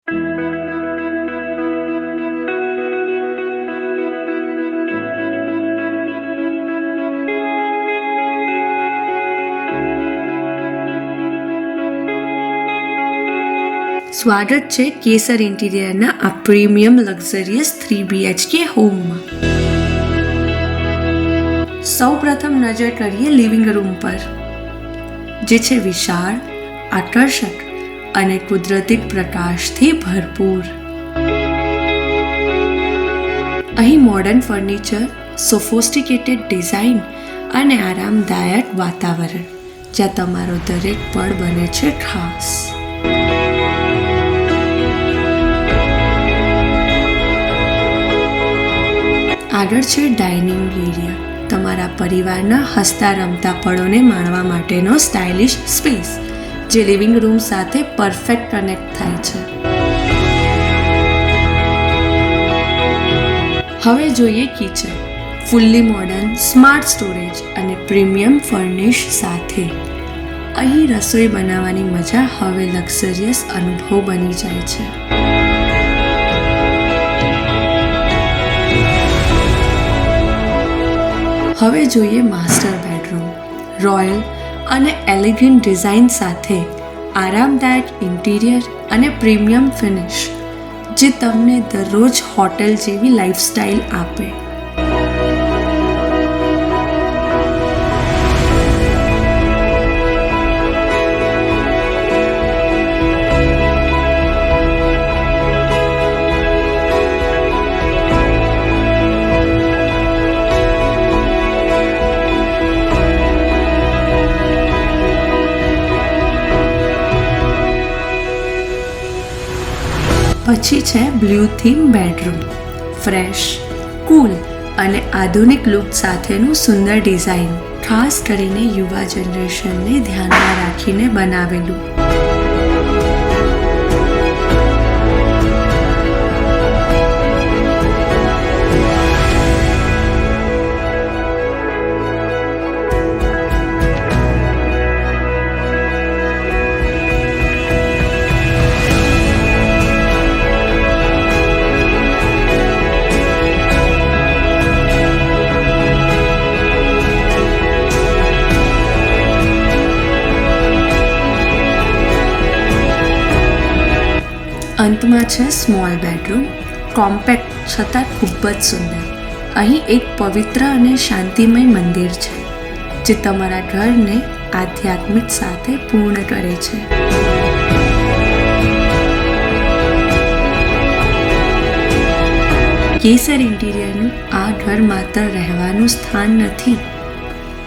સ્વાગત છે કેસર ઇન્ટિરિયરના આ પ્રીમિયમ લક્ઝરિયસ 3 BHK હોમમાં. સૌ પ્રથમ નજર કરીએ લિવિંગ રૂમ પર, જે છે વિશાળ, આકર્ષક અને કુદરતી પ્રકાશથી ભરપૂર. અહીં મોડર્ન ફર્નિચર, સોફિસ્ટિકેટેડ ડિઝાઇન અને આરામદાયક વાતાવરણ, જ્યાં તમારો દરેક પળ બને છે ખાસ. આગળ છે ડાઇનિંગ એરિયા, તમારા પરિવારના હસતા રમતા પળોને માણવા માટેનો સ્ટાઇલિશ સ્પેસ, જે લિવિંગ રૂમ સાથે પરફેક્ટ કનેક્ટ થાય છે. હવે જોઈએ kitchen, fully modern, smart storage અને પ્રીમિયમ ફર્નિશ સાથે. અહીં રસોઈ બનાવવાની મજા હવે લક્ઝરિયસ અનુભવ બની જાય છે. હવે જોઈએ માસ્ટર બેડરૂમ, રોયલ અને એલિગન્ટ ડિઝાઇન સાથે આરામદાયક ઇન્ટિરિયર અને પ્રીમિયમ ફિનિશ, જે તમને દરરોજ હોટેલ જેવી લાઈફસ્ટાઇલ આપે. પછી છે બ્લુ થીમ બેડરૂમ, ફ્રેશ, કૂલ અને આધુનિક લુક સાથેનું સુંદર ડિઝાઇન, ખાસ કરીને યુવા જનરેશનને ધ્યાનમાં રાખીને બનાવેલું. અંતમાં છે સ્મોલ બેડરૂમ, કોમ્પેક્ટ છતાં ખૂબ જ સુંદર. અહીં એક પવિત્ર અને શાંતિમય મંદિર છે, જે તમારા ઘરને આધ્યાત્મિક સાથે પૂર્ણ કરે છે. કેસર ઇન્ટિરિયરનું આ ઘર માત્ર રહેવાનું સ્થાન નથી,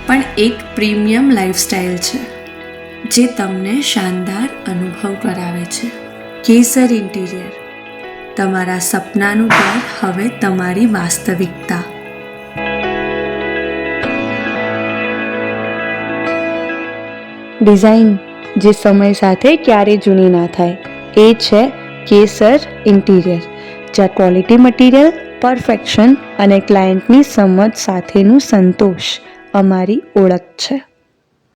પણ એક પ્રીમિયમ લાઈફસ્ટાઇલ છે, જે તમને શાનદાર અનુભવ કરાવે છે. કેસર ઇન્ટિરિયર, તમારા સપનાનું ઘર હવે તમારી વાસ્તવિકતા. ડિઝાઇન જે સમય સાથે ક્યારેય જૂની ના થાય, એ છે કેસર ઇન્ટિરિયર, જ્યાં ક્વોલિટી મટીરિયલ, પરફેક્શન અને ક્લાયન્ટની સમજ સાથેનું સંતોષ અમારી ઓળખ છે.